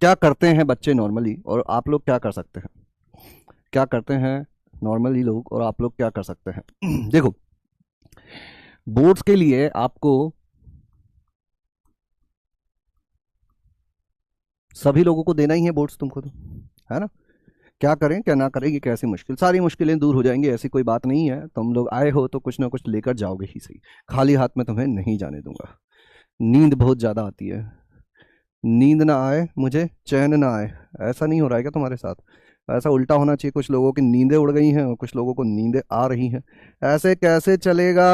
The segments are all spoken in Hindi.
क्या करते हैं बच्चे नॉर्मली और आप लोग क्या कर सकते हैं, क्या करते हैं नॉर्मली लोग और आप लोग क्या कर सकते हैं। देखो, बोर्ड्स के लिए आपको सभी लोगों को देना ही है बोर्ड्स तुमको तो, है ना। क्या करें क्या ना करें, ये कैसी मुश्किल, सारी मुश्किलें दूर हो जाएंगी, ऐसी कोई बात नहीं है। तुम लोग आए हो तो कुछ ना कुछ लेकर जाओगे ही सही, खाली हाथ में तुम्हें नहीं जाने दूंगा। नींद बहुत ज़्यादा आती है, नींद ना आए मुझे चैन ना आए, ऐसा नहीं हो रहा है क्या तुम्हारे साथ? ऐसा उल्टा होना चाहिए, कुछ लोगों की नींदें उड़ गई हैं और कुछ लोगों को नींदें आ रही हैं, ऐसे कैसे चलेगा।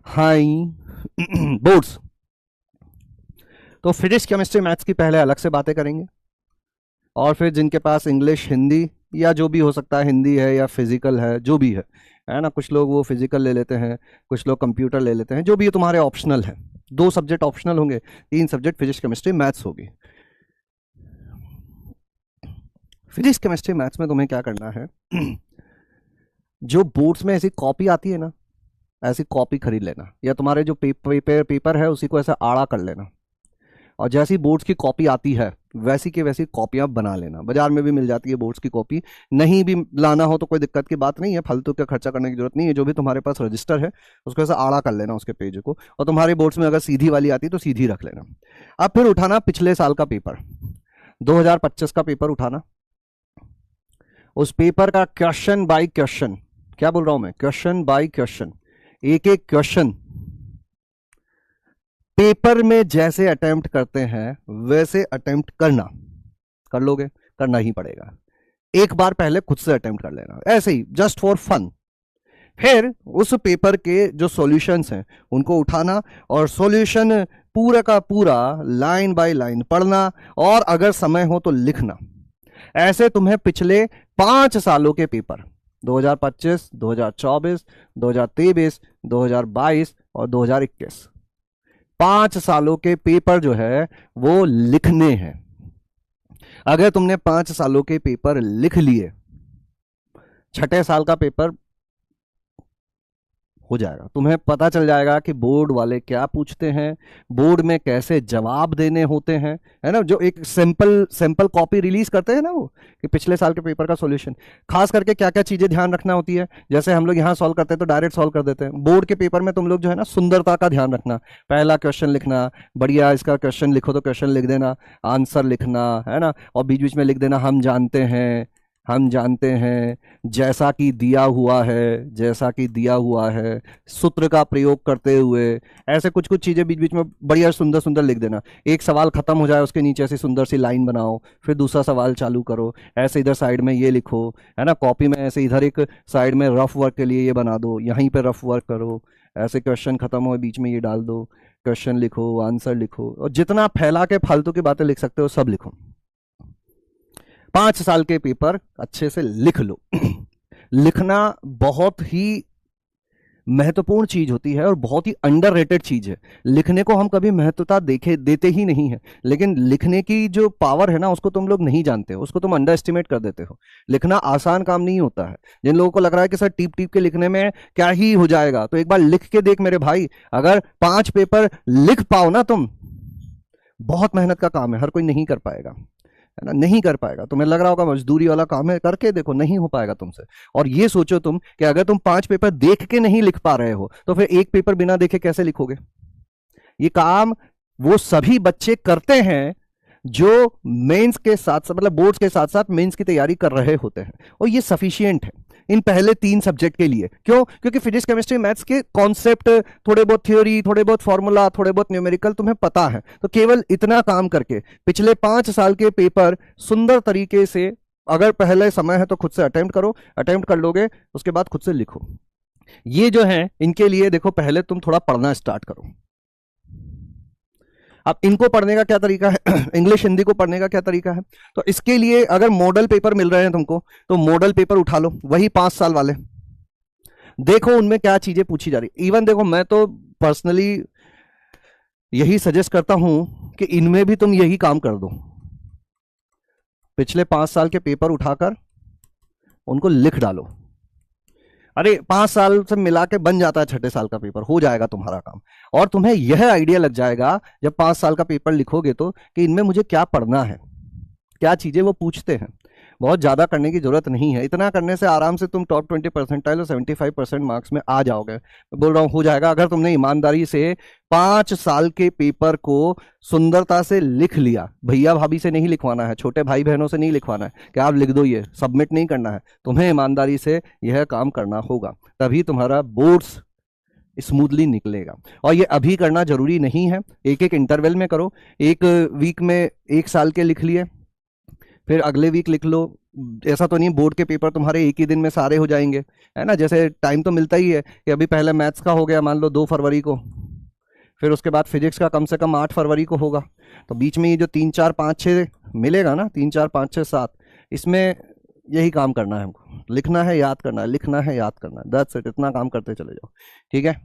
हाई बोर्ड्स, तो फिजिक्स केमिस्ट्री मैथ्स की पहले अलग से बातें करेंगे, और फिर जिनके पास इंग्लिश हिंदी या जो भी हो सकता है, हिंदी है या फिजिकल है, जो भी है ना, कुछ लोग वो फिजिकल ले लेते हैं, कुछ लोग कंप्यूटर ले लेते हैं, जो भी है तुम्हारे ऑप्शनल है। 2 सब्जेक्ट ऑप्शनल होंगे, 3 सब्जेक्ट फिजिक्स केमिस्ट्री मैथ्स होगी। फिजिक्स केमिस्ट्री मैथ्स में तुम्हें क्या करना है, जो बोर्ड्स में ऐसी कॉपी आती है ना, ऐसी कॉपी खरीद लेना, या तुम्हारे जो पेपर है उसी को ऐसा आड़ा कर लेना, और जैसी बोर्ड्स की कॉपी आती है वैसी की वैसी कॉपियां बना लेना। बाजार में भी मिल जाती है बोर्ड्स की कॉपी, नहीं भी लाना हो तो कोई दिक्कत की बात नहीं है, फालतू का खर्चा करने की जरूरत नहीं है। जो भी तुम्हारे पास रजिस्टर है उसको ऐसा आड़ा कर लेना उसके पेज को, और तुम्हारे बोर्ड्स में अगर सीधी वाली आती है तो सीधी रख लेना। अब फिर उठाना पिछले साल का पेपर, 2025 का पेपर उठाना, उस पेपर का क्वेश्चन बाय क्वेश्चन, क्या बोल रहा हूं मैं, क्वेश्चन बाय क्वेश्चन, एक एक क्वेश्चन पेपर में जैसे अटेम्प्ट करते हैं वैसे अटेम्प्ट करना। कर लोगे? करना ही पड़ेगा, एक बार पहले खुद से अटेम्प्ट कर लेना, ऐसे ही जस्ट फॉर फन। फिर उस पेपर के जो सॉल्यूशंस हैं उनको उठाना और सॉल्यूशन पूरा का पूरा लाइन बाय लाइन पढ़ना, और अगर समय हो तो लिखना। ऐसे तुम्हें पिछले 5 सालों के पेपर 2025, 2024, 2023, 2022 और 2021, 5 सालों के पेपर जो है वो लिखने हैं। अगर तुमने 5 सालों के पेपर लिख लिए, छठे साल का पेपर हो जाएगा, तुम्हें पता चल जाएगा कि बोर्ड वाले क्या पूछते हैं, बोर्ड में कैसे जवाब देने होते हैं, है ना। जो एक सैंपल कॉपी रिलीज करते हैं ना वो, कि पिछले साल के पेपर का सॉल्यूशन, खास करके क्या क्या चीजें ध्यान रखना होती है। जैसे हम लोग यहाँ सॉल्व करते हैं तो डायरेक्ट सॉल्व कर देते हैं, बोर्ड के पेपर में तुम लोग जो है ना सुंदरता का ध्यान रखना। पहला क्वेश्चन लिखना, बढ़िया इसका क्वेश्चन लिखो तो क्वेश्चन लिख देना, आंसर लिखना, है ना, और बीच बीच में लिख देना हम जानते हैं, हम जानते हैं, जैसा कि दिया हुआ है, जैसा कि दिया हुआ है, सूत्र का प्रयोग करते हुए, ऐसे कुछ कुछ चीजें बीच बीच में बढ़िया सुंदर सुंदर लिख देना। एक सवाल खत्म हो जाए उसके नीचे ऐसी सुंदर सी लाइन बनाओ, फिर दूसरा सवाल चालू करो, ऐसे इधर साइड में ये लिखो, है ना, कॉपी में ऐसे इधर एक साइड में रफ वर्क के लिए ये बना दो, यहीं पे रफ वर्क करो, ऐसे क्वेश्चन खत्म हो बीच में ये डाल दो, क्वेश्चन लिखो, आंसर लिखो, और जितना फैला के फालतू की बातें लिख सकते हो सब लिखो। 5 साल के पेपर अच्छे से लिख लो। लिखना बहुत ही महत्वपूर्ण चीज होती है और बहुत ही अंडररेटेड चीज है। लिखने को हम कभी महत्वता देते ही नहीं है, लेकिन लिखने की जो पावर है ना उसको तुम लोग नहीं जानते हो, उसको तुम अंडर एस्टिमेट कर देते हो। लिखना आसान काम नहीं होता है। जिन लोगों को लग रहा है कि सर टीप टीप के लिखने में क्या ही हो जाएगा, तो एक बार लिख के देख मेरे भाई। अगर 5 पेपर लिख पाओ ना तुम, बहुत मेहनत का काम है, हर कोई नहीं कर पाएगा, है ना, नहीं कर पाएगा। तुम्हें लग रहा होगा मजदूरी वाला काम है, करके देखो, नहीं हो पाएगा तुमसे। और ये सोचो तुम कि अगर तुम 5 पेपर देख के नहीं लिख पा रहे हो तो फिर एक पेपर बिना देखे कैसे लिखोगे। ये काम वो सभी बच्चे करते हैं जो मेंस के साथ साथ, मतलब बोर्ड्स के साथ साथ मेंस की तैयारी कर रहे होते हैं, और ये सफिशियंट है इन पहले 3 सब्जेक्ट के लिए। क्यों? क्योंकि फिजिक्स केमिस्ट्री मैथ्स के कॉन्सेप्ट, थोड़े बहुत थ्योरी, थोड़े बहुत फॉर्मूला, थोड़े बहुत न्यूमेरिकल तुम्हें पता है। तो केवल इतना काम करके पिछले 5 साल के पेपर सुंदर तरीके से, अगर पहले समय है तो खुद से अटेम्प्ट करो, अटेम्प्ट कर लोगे उसके बाद खुद से लिखो। ये जो है इनके लिए देखो, पहले तुम थोड़ा पढ़ना स्टार्ट करो। अब इनको पढ़ने का क्या तरीका है, इंग्लिश हिंदी को पढ़ने का क्या तरीका है, तो इसके लिए अगर मॉडल पेपर मिल रहे हैं तुमको तो मॉडल पेपर उठा लो, वही 5 साल वाले, देखो उनमें क्या चीजें पूछी जा रही। इवन देखो, मैं तो पर्सनली यही सजेस्ट करता हूं कि इनमें भी तुम यही काम कर दो, पिछले 5 साल के पेपर उठाकर उनको लिख डालो। अरे 5 साल से मिला के बन जाता है छठे साल का पेपर, हो जाएगा तुम्हारा काम। और तुम्हें यह आइडिया लग जाएगा जब 5 साल का पेपर लिखोगे तो कि इनमें मुझे क्या पढ़ना है, क्या चीजें वो पूछते हैं। बहुत ज्यादा करने की जरूरत नहीं है, इतना करने से आराम से तुम टॉप 20% और 75% मार्क्स में आ जाओगे। मैं बोल रहा हूँ हो जाएगा, अगर तुमने ईमानदारी से 5 साल के पेपर को सुंदरता से लिख लिया। भैया भाभी से नहीं लिखवाना है, छोटे भाई बहनों से नहीं लिखवाना है कि आप लिख दो, ये सबमिट नहीं करना है, तुम्हें ईमानदारी से यह काम करना होगा, तभी तुम्हारा बोर्ड्स स्मूथली निकलेगा। और ये अभी करना जरूरी नहीं है, एक एक इंटरवल में करो। एक वीक में 1 साल के लिख लिए, फिर अगले वीक लिख लो। ऐसा तो नहीं बोर्ड के पेपर तुम्हारे एक ही दिन में सारे हो जाएंगे, है ना। जैसे टाइम तो मिलता ही है कि अभी पहले मैथ्स का हो गया मान लो 2 फरवरी को, फिर उसके बाद फिजिक्स का कम से कम 8 फरवरी को होगा। तो बीच में ये जो 3 4 5 6 मिलेगा ना, 3 4 5 6 7, इसमें यही काम करना है हमको, लिखना है याद करना है, लिखना है याद करना है, दैट्स इट। इतना काम करते चले जाओ, ठीक है।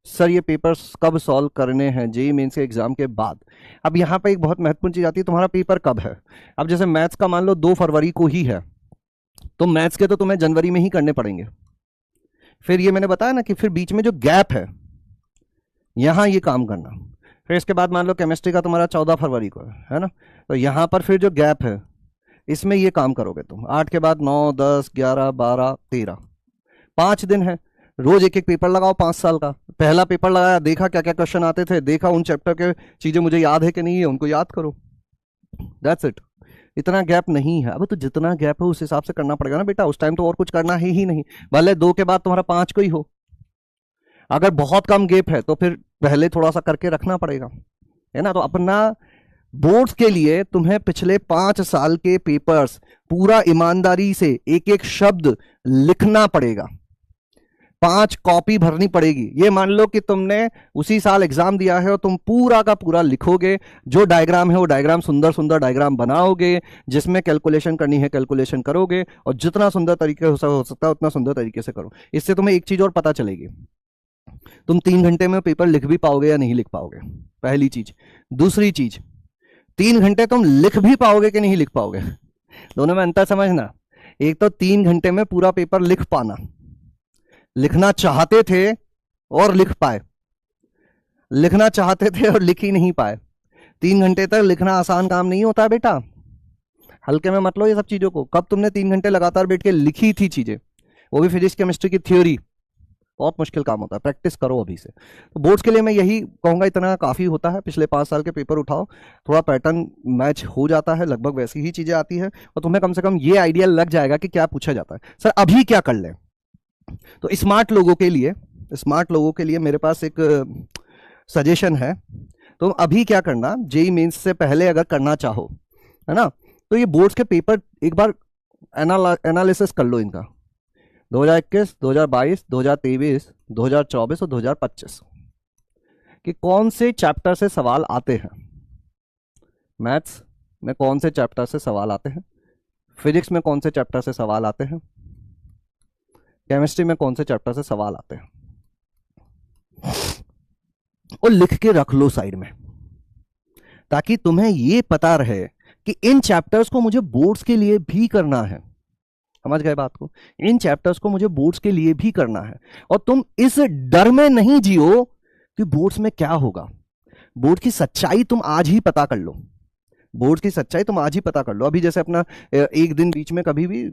सर ये पेपर्स कब सॉल्व करने हैं? जेईई मेंस के एग्जाम के बाद। अब यहाँ पे एक बहुत महत्वपूर्ण चीज आती है, तुम्हारा पेपर कब है। अब जैसे मैथ्स का मान लो 2 फरवरी को ही है, तो मैथ्स के तो तुम्हें जनवरी में ही करने पड़ेंगे। फिर ये मैंने बताया ना कि फिर बीच में जो गैप है यहाँ ये काम करना। फिर इसके बाद मान लो केमिस्ट्री का तुम्हारा 14 फरवरी को है ना, तो यहाँ पर फिर जो गैप है इसमें ये काम करोगे तुम। 8 के बाद 9 10 11 12 13, 5 दिन है। रोज एक एक पेपर लगाओ 5 साल का। पहला पेपर लगाया, देखा क्या क्या क्वेश्चन आते थे, देखा उन चैप्टर के चीजें मुझे याद है कि नहीं है, उनको याद करो, दैट्स इट। इतना गैप नहीं है। अब तो जितना गैप है उस हिसाब से करना पड़ेगा ना बेटा, उस टाइम तो और कुछ करना है ही नहीं, भले 2 के बाद तुम्हारा 5 को ही हो। अगर बहुत कम गैप है तो फिर पहले थोड़ा सा करके रखना पड़ेगा, है ना। तो अपना बोर्ड्स के लिए तुम्हें पिछले 5 साल के पेपर्स पूरा ईमानदारी से एक एक शब्द लिखना पड़ेगा, 5 कॉपी भरनी पड़ेगी। ये मान लो कि तुमने उसी साल एग्जाम दिया है और तुम पूरा का पूरा लिखोगे, जो डायग्राम है वो डायग्राम सुंदर सुंदर डायग्राम बनाओगे, जिसमें कैलकुलेशन करनी है कैलकुलेशन करोगे, और जितना सुंदर तरीके हो सकता है उतना सुंदर तरीके से करो। इससे तुम्हें एक चीज और पता चलेगी, तुम 3 घंटे में पेपर लिख भी पाओगे या नहीं लिख पाओगे, पहली चीज। दूसरी चीज, 3 घंटे तुम लिख भी पाओगे कि नहीं लिख पाओगे, दोनों में अंतर समझना। एक तो 3 घंटे में पूरा पेपर लिख पाना, लिखना चाहते थे और लिख पाए, लिखना चाहते थे और लिख ही नहीं पाए। 3 घंटे तक लिखना आसान काम नहीं होता बेटा, हल्के में मत लो ये सब चीजों को। कब तुमने 3 घंटे लगातार बैठ के लिखी थी चीजें, वो भी फिजिक्स केमिस्ट्री की थ्योरी, बहुत मुश्किल काम होता है, प्रैक्टिस करो अभी से। तो बोर्ड्स के लिए मैं यही कहूंगा, इतना काफी होता है। पिछले 5 साल के पेपर उठाओ, थोड़ा पैटर्न मैच हो जाता है, लगभग वैसी ही चीजें आती है, और तुम्हें कम से कम ये आइडिया लग जाएगा कि क्या पूछा जाता है। सर अभी क्या कर लें? तो स्मार्ट लोगों के लिए मेरे पास एक सजेशन है। तो अभी क्या करना, जेईई मेंस से पहले अगर करना चाहो, है ना, तो ये बोर्ड्स के पेपर एक बार एनालिसिस कर लो इनका, 2021, 2022, 2023, 2024 और 2025 कि कौन से चैप्टर से सवाल आते हैं। मैथ्स में कौन से चैप्टर से सवाल आते हैं, फिजिक्स में कौन से चैप्टर से सवाल आते हैं, केमिस्ट्री में कौन से चैप्टर से सवाल आते हैं, और लिख के रख लो साइड में, ताकि तुम्हें ये पता रहे कि इन चैप्टर्स को मुझे बोर्ड्स के लिए भी करना है। समझ गए बात को? इन चैप्टर्स को मुझे बोर्ड्स के लिए भी करना है, और तुम इस डर में नहीं जियो कि बोर्ड्स में क्या होगा। बोर्ड की सच्चाई तुम आज ही पता कर लो, बोर्ड की सच्चाई तुम आज ही पता कर लो। अभी जैसे अपना एक दिन बीच में कभी भी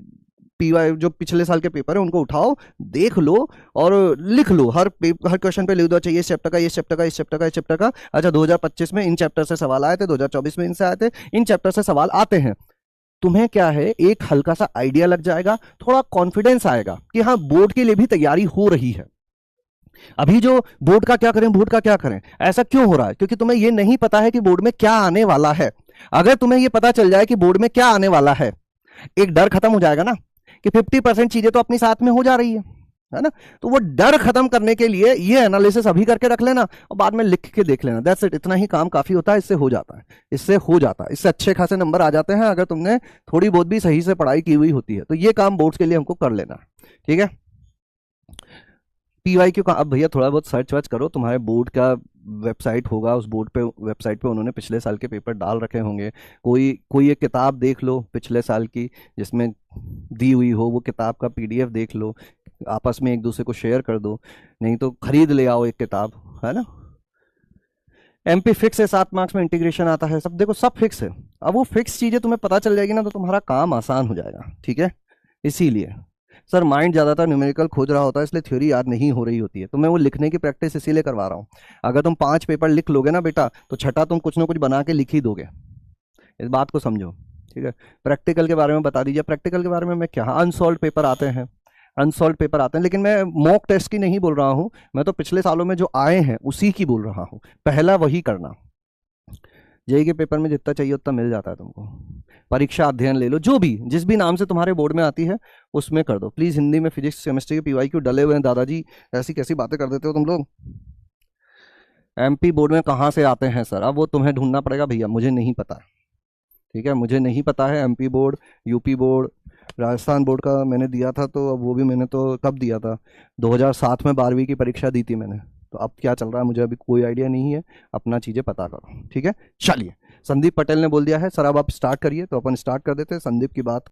पीवाई जो पिछले साल के पेपर है उनको उठाओ, देख लो और लिख लो, हर क्वेश्चन पे लिख दो, चाहिए इस चैप्टर का, इस चैप्टर का, इस चैप्टर का, इस चैप्टर का। अच्छा 2025 में इन चैप्टर से सवाल आए थे, 2024 में इनसे आए थे, इन चैप्टर से सवाल आते हैं। तुम्हें क्या है, एक हल्का सा आइडिया लग जाएगा, थोड़ा कॉन्फिडेंस आएगा कि हाँ बोर्ड के लिए भी तैयारी हो रही है। अभी जो बोर्ड का क्या करें, बोर्ड का क्या करें, ऐसा क्यों हो रहा है? क्योंकि तुम्हें यह नहीं पता है कि बोर्ड में क्या आने वाला है। अगर तुम्हें यह पता चल जाए कि बोर्ड में क्या आने वाला है, एक डर खत्म हो जाएगा ना कि 50% चीजें तो अपनी साथ में हो जा रही है ना। तो वो डर खत्म करने के लिए ये एनालिसिस अभी करके रख लेना और बाद में लिख के देख लेना, दैट्स इट। इतना ही काम काफी होता है, इससे हो जाता है, इससे अच्छे खासे नंबर आ जाते हैं अगर तुमने थोड़ी बहुत भी सही से पढ़ाई की हुई होती है। तो ये काम बोर्ड्स के लिए हमको कर लेना, ठीक है। PYQ का अब भैया थोड़ा बहुत सर्च वर्च करो, तुम्हारे बोर्ड का वेबसाइट होगा, उस बोर्ड पे वेबसाइट पे उन्होंने पिछले साल के पेपर डाल रखे होंगे। कोई कोई एक किताब देख लो पिछले साल की जिसमें दी हुई हो, वो किताब का पीडीएफ देख लो, आपस में एक दूसरे को शेयर कर दो, नहीं तो खरीद ले आओ एक किताब, है ना। एमपी फिक्स है, 7 मार्क्स में इंटीग्रेशन आता है, सब देखो सब फिक्स है। अब वो फिक्स चीजें तुम्हें पता चल जाएगी ना तो तुम्हारा काम आसान हो जाएगा, ठीक है। इसीलिए सर माइंड ज्यादातर न्यूमेरिकल खोज रहा होता है, इसलिए थ्योरी याद नहीं हो रही होती है, तो मैं वो लिखने की प्रैक्टिस इसीलिए करवा रहा हूँ। अगर तुम 5 पेपर लिख लोगे ना बेटा, तो छठा तुम कुछ ना कुछ बना के लिख ही दोगे, इस बात को समझो, ठीक है। प्रैक्टिकल के बारे में बता दीजिए। प्रैक्टिकल के बारे में मैं क्या, अनसॉल्व पेपर आते हैं, अनसॉल्व पेपर आते हैं, लेकिन मैं मॉक टेस्ट की नहीं बोल रहा हूँ, मैं तो पिछले सालों में जो आए हैं उसी की बोल रहा हूँ। पहला वही करना, जेई के पेपर में जितना चाहिए उतना मिल जाता है तुमको। परीक्षा अध्ययन ले लो, जो भी जिस भी नाम से तुम्हारे बोर्ड में आती है उसमें कर दो प्लीज। हिंदी में फिजिक्स केमिस्ट्री के पीवाई क्यों डले हुए हैं दादाजी, ऐसी कैसी बातें कर देते हो तुम लोग। एमपी बोर्ड में कहाँ से आते हैं सर, अब वो तुम्हें ढूंढना पड़ेगा भैया, मुझे नहीं पता, ठीक है, मुझे नहीं पता है। MP board, UP board, Rajasthan board का मैंने दिया था, तो अब वो भी मैंने तो कब दिया था, 2007 में 12वीं की परीक्षा दी थी मैंने, तो अब क्या चल रहा है मुझे अभी कोई आइडिया नहीं है। अपना चीज़ें पता करो, ठीक है। चलिए, संदीप पटेल ने बोल दिया है सर अब आप स्टार्ट करिए, तो अपन स्टार्ट कर देते हैं संदीप की बात।